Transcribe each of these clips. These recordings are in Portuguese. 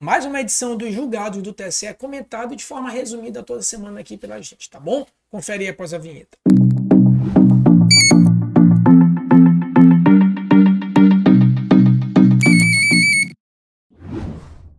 Mais uma edição dos julgados do TSE comentado de forma resumida toda semana aqui pela gente, tá bom? Confere aí após a vinheta.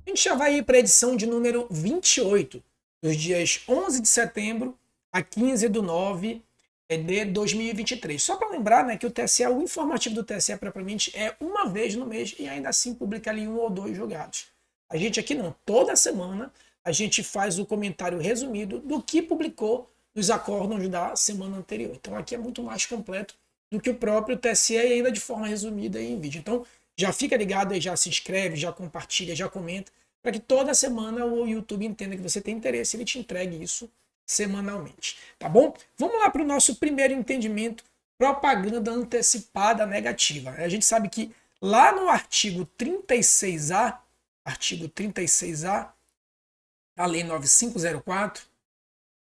A gente já vai ir para a edição de número 28, dos dias 11 de setembro a 15 de 9 de 2023. Só para lembrar, né, que o TSE, o informativo do TSE propriamente é uma vez no mês e ainda assim publica ali um ou dois julgados. A gente aqui não, toda semana a gente faz o comentário resumido do que publicou nos acórdãos da semana anterior. Então aqui é muito mais completo do que o próprio TSE e ainda de forma resumida em vídeo. Então já fica ligado aí, já se inscreve, já compartilha, já comenta, para que toda semana o YouTube entenda que você tem interesse e ele te entregue isso semanalmente, tá bom? Vamos lá para o nosso primeiro entendimento, propaganda antecipada negativa. A gente sabe que lá no artigo 36A, a Lei 9504,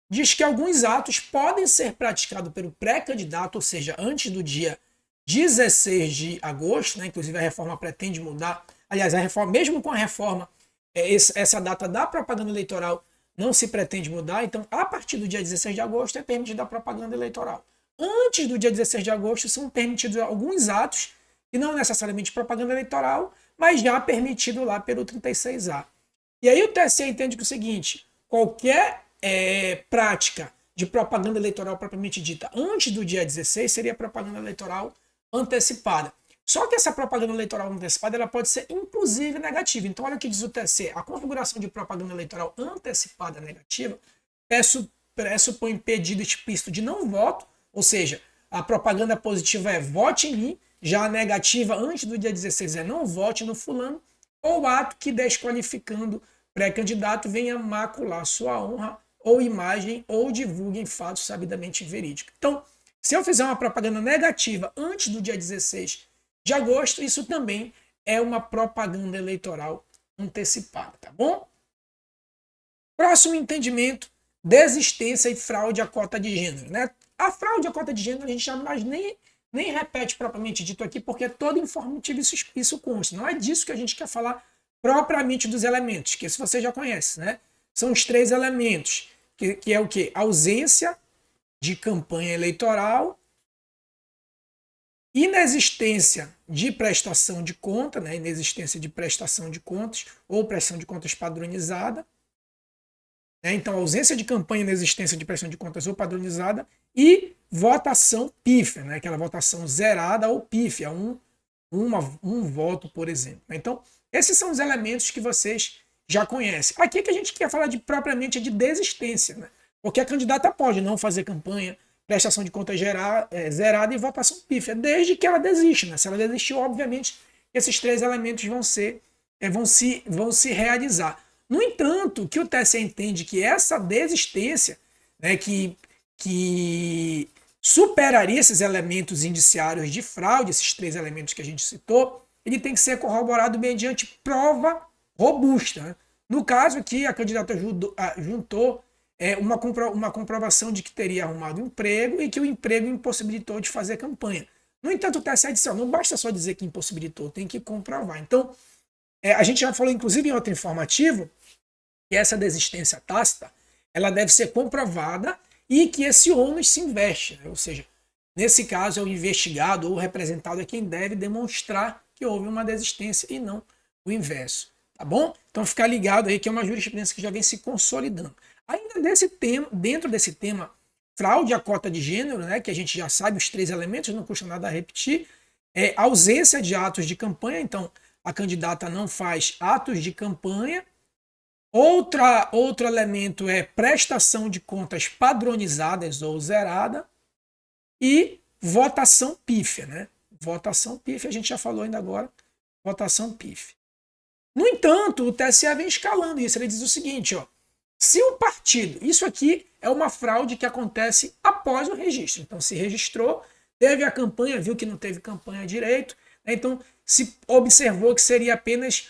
diz que alguns atos podem ser praticados pelo pré-candidato, ou seja, antes do dia 16 de agosto, né? Inclusive a reforma pretende mudar. Aliás, a reforma, mesmo com a reforma, essa data da propaganda eleitoral não se pretende mudar. Então, a partir do dia 16 de agosto é permitida a propaganda eleitoral. Antes do dia 16 de agosto são permitidos alguns atos, que não necessariamente propaganda eleitoral, mas já permitido lá pelo 36A. E aí o TSE entende que é o seguinte, qualquer prática de propaganda eleitoral propriamente dita antes do dia 16 seria propaganda eleitoral antecipada. Só que essa propaganda eleitoral antecipada ela pode ser inclusive negativa. Então olha o que diz o TSE, a configuração de propaganda eleitoral antecipada negativa pressupõe pedido explícito de não voto, ou seja, a propaganda positiva é vote em mim, já a negativa antes do dia 16 é não vote no fulano, ou ato que desqualificando pré-candidato venha macular sua honra ou imagem ou divulguem fatos sabidamente verídicos. Então, se eu fizer uma propaganda negativa antes do dia 16 de agosto, isso também é uma propaganda eleitoral antecipada, tá bom? Próximo entendimento, desistência e fraude à cota de gênero, né? A fraude à cota de gênero a gente jamais nem repete propriamente dito aqui, porque é todo informativo isso consta. Não é disso que a gente quer falar propriamente dos elementos, que se você já conhece, né? São os três elementos, que é o quê? Ausência de campanha eleitoral, inexistência de prestação de conta, né? Inexistência de prestação de contas ou prestação de contas padronizada, né? Então, ausência de campanha, inexistência de prestação de contas ou padronizada e votação pífia, né? Aquela votação zerada ou pífia, um voto, por exemplo. Então, esses são os elementos que vocês já conhecem. Aqui que a gente quer falar de propriamente de desistência, né? Porque a candidata pode não fazer campanha, prestação de contas zerada e votação pífia, desde que ela desiste, né? Se ela desistiu, obviamente, esses três elementos vão se realizar. No entanto, que o TSE entende que essa desistência, né, que superaria esses elementos indiciários de fraude, esses três elementos que a gente citou, ele tem que ser corroborado mediante prova robusta. Né? No caso aqui, a candidata juntou uma comprovação de que teria arrumado um emprego e que o emprego impossibilitou de fazer campanha. No entanto, o TSE disse, não basta só dizer que impossibilitou, tem que comprovar. Então, a gente já falou, inclusive, em outro informativo, que essa desistência tácita ela deve ser comprovada e que esse ônus se investe. Né? Ou seja, nesse caso, é o investigado ou o representado é quem deve demonstrar que houve uma desistência e não o inverso. Tá bom? Então, ficar ligado aí que é uma jurisprudência que já vem se consolidando. Ainda dentro desse tema, fraude à cota de gênero, né, que a gente já sabe os três elementos, não custa nada repetir, ausência de atos de campanha, então a candidata não faz atos de campanha. Outro elemento é prestação de contas padronizadas ou zerada e votação pífia, né? Votação pífia, a gente já falou ainda agora, votação pífia. No entanto, o TSE vem escalando isso, ele diz o seguinte, ó, se o partido, isso aqui é uma fraude que acontece após o registro, então se registrou, teve a campanha, viu que não teve campanha direito, né? Então se observou que seria apenas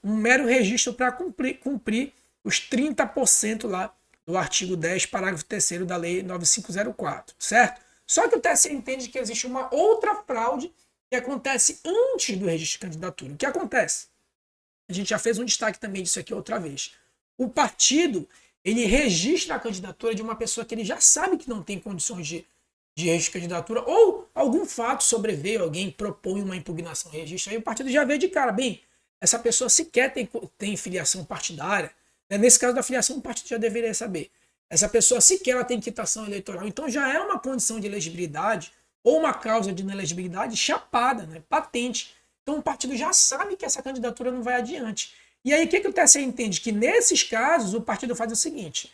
um mero registro para cumprir os 30% lá do artigo 10, parágrafo 3º da Lei 9504, certo? Só que o TSE entende que existe uma outra fraude que acontece antes do registro de candidatura. O que acontece? a gente já fez um destaque também disso aqui outra vez. O partido, ele registra a candidatura de uma pessoa que ele já sabe que não tem condições de registro de candidatura, ou algum fato sobreveio, alguém propõe uma impugnação de registro, aí o partido já vê de cara, bem, essa pessoa sequer tem filiação partidária, né? Nesse caso da filiação, o partido já deveria saber. Essa pessoa sequer ela tem quitação eleitoral, então já é uma condição de elegibilidade ou uma causa de inelegibilidade chapada, né? Patente. Então o partido já sabe que essa candidatura não vai adiante. E aí o que o TSE entende? Que nesses casos o partido faz o seguinte,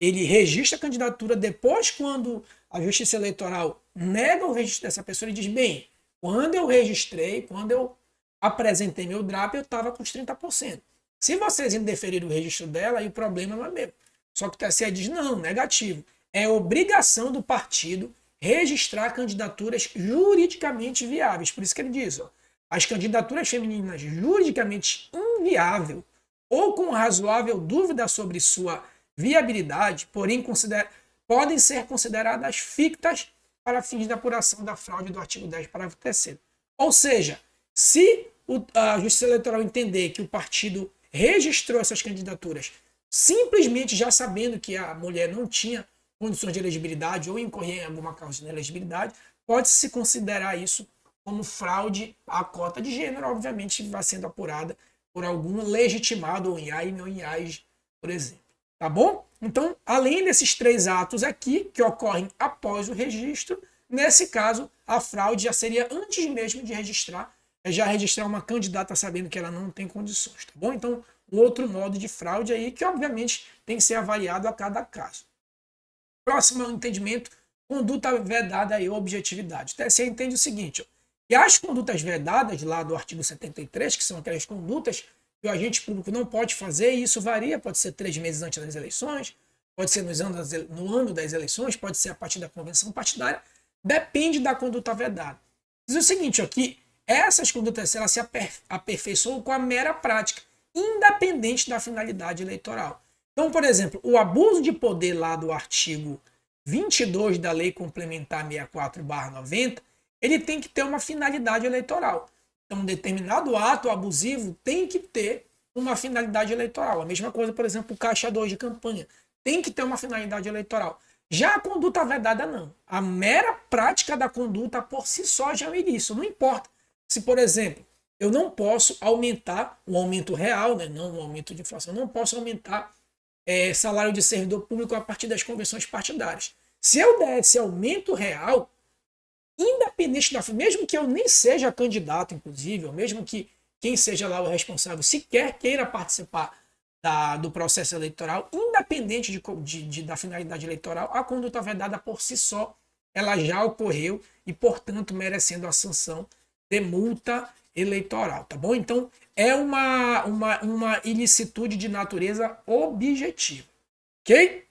ele registra a candidatura depois, quando a Justiça Eleitoral nega o registro dessa pessoa, ele diz, bem, quando eu registrei, quando eu apresentei meu DRAP, eu estava com os 30%. Se vocês indeferiram o registro dela, aí o problema não é meu. Só que o TSE diz, não, negativo. É obrigação do partido registrar candidaturas juridicamente viáveis. Por isso que ele diz, ó, as candidaturas femininas juridicamente inviável ou com razoável dúvida sobre sua viabilidade, porém podem ser consideradas fictas para fins de apuração da fraude do artigo 10, parágrafo 3º. Ou seja, se a Justiça Eleitoral entender que o partido registrou essas candidaturas simplesmente já sabendo que a mulher não tinha condições de elegibilidade ou incorrer em alguma causa de inelegibilidade, pode-se considerar isso como fraude à cota de gênero, obviamente vai sendo apurada por algum legitimado, ou IAI ou IAIS, por exemplo. Tá bom? Então, além desses 3 atos aqui, que ocorrem após o registro, nesse caso, a fraude já seria antes mesmo de registrar, já registrar uma candidata sabendo que ela não tem condições, tá bom? Então, outro modo de fraude aí, que obviamente tem que ser avaliado a cada caso. Próximo entendimento, conduta vedada e objetividade. O TSE entende o seguinte, ó, que as condutas vedadas lá do artigo 73, que são aquelas condutas que o agente público não pode fazer, e isso varia, pode ser 3 meses antes das eleições, pode ser no ano das eleições, pode ser a partir da convenção partidária, depende da conduta vedada. Diz o seguinte, ó, que essas condutas elas se aperfeiçoam com a mera prática, independente da finalidade eleitoral. Então, por exemplo, o abuso de poder lá do artigo 22 da Lei Complementar 64/90, ele tem que ter uma finalidade eleitoral. Então, um determinado ato abusivo tem que ter uma finalidade eleitoral. A mesma coisa, por exemplo, o caixa 2 de campanha. Tem que ter uma finalidade eleitoral. Já a conduta vedada, não. A mera prática da conduta por si só já é um ilícito. Não importa se, por exemplo, eu não posso aumentar o aumento real, né, não o aumento de inflação, não posso aumentar salário de servidor público a partir das convenções partidárias. Se eu der esse aumento real, independente mesmo que eu nem seja candidato, inclusive, ou mesmo que quem seja lá o responsável sequer queira participar do processo eleitoral, independente da finalidade eleitoral, a conduta vedada por si só, ela já ocorreu e, portanto, merecendo a sanção de multa eleitoral, tá bom? Então, é uma ilicitude de natureza objetiva, ok?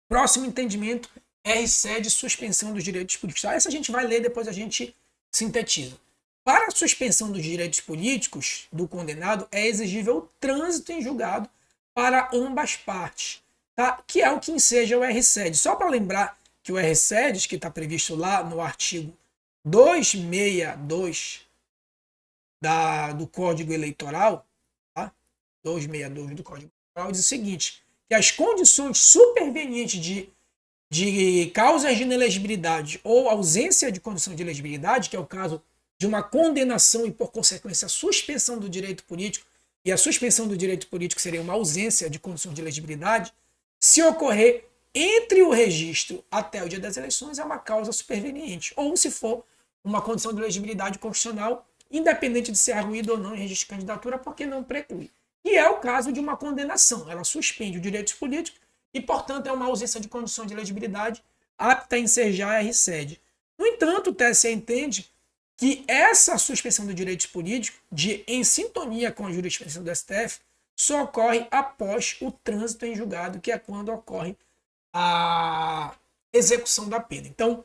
Próximo entendimento, RCED, suspensão dos direitos políticos. Essa a gente vai ler, depois a gente sintetiza. Para a suspensão dos direitos políticos do condenado, é exigível o trânsito em julgado para ambas partes, tá? Que é o que enseja o RCED. Só para lembrar que o RCED, que está previsto lá no artigo 262 do Código Eleitoral, tá? 262 do Código Eleitoral, diz o seguinte, que as condições supervenientes de causas de inelegibilidade ou ausência de condição de elegibilidade, que é o caso de uma condenação e, por consequência, a suspensão do direito político, e a suspensão do direito político seria uma ausência de condição de elegibilidade, se ocorrer entre o registro até o dia das eleições, é uma causa superveniente, ou se for uma condição de elegibilidade constitucional, independente de ser arguído ou não em registro de candidatura, porque não preclui. E é o caso de uma condenação, ela suspende os direitos políticos e, portanto, é uma ausência de condição de elegibilidade apta a ensejar a RCED. No entanto, o TSE entende que essa suspensão dos direitos políticos, em sintonia com a jurisprudência do STF, só ocorre após o trânsito em julgado, que é quando ocorre a execução da pena. Então,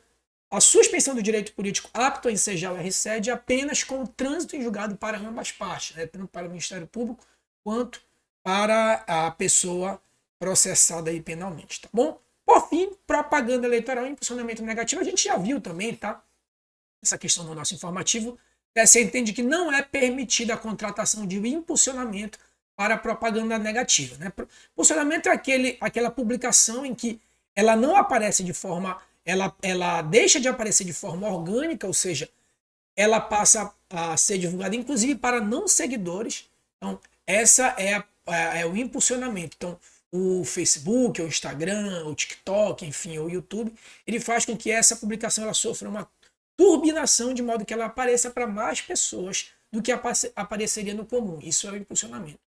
a suspensão do direito político apto a ensejar o RCED apenas com o trânsito em julgado para ambas partes, né? Tanto para o Ministério Público quanto para a pessoa processada aí penalmente, tá bom? Por fim, propaganda eleitoral e impulsionamento negativo, a gente já viu também, tá? Essa questão no nosso informativo, TSE entende que não é permitida a contratação de impulsionamento para propaganda negativa. Né? Impulsionamento é aquela publicação em que ela não aparece de forma, ela deixa de aparecer de forma orgânica, ou seja, ela passa a ser divulgada inclusive para não seguidores. Então, essa é o impulsionamento. Então, o Facebook, o Instagram, o TikTok, enfim, o YouTube, ele faz com que essa publicação ela sofra uma turbinação de modo que ela apareça para mais pessoas do que apareceria no comum. Isso é o impulsionamento.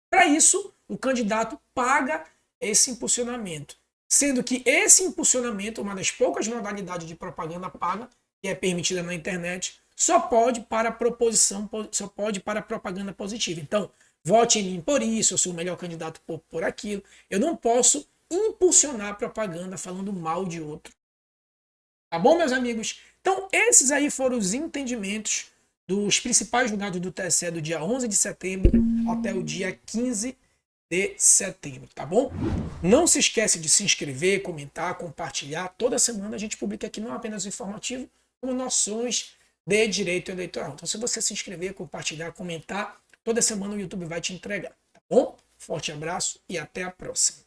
Para isso, o candidato paga esse impulsionamento, sendo que esse impulsionamento, uma das poucas modalidades de propaganda paga que é permitida na internet, só pode para proposição, só pode para propaganda positiva. Então, vote em mim por isso, eu sou o melhor candidato por aquilo. Eu não posso impulsionar propaganda falando mal de outro. Tá bom, meus amigos? Então, esses aí foram os entendimentos dos principais julgados do TSE do dia 11 de setembro até o dia 15 de setembro, tá bom? Não se esquece de se inscrever, comentar, compartilhar. Toda semana a gente publica aqui não apenas o informativo, como noções de direito eleitoral. Então, se você se inscrever, compartilhar, comentar, toda semana o YouTube vai te entregar, tá bom? Forte abraço e até a próxima.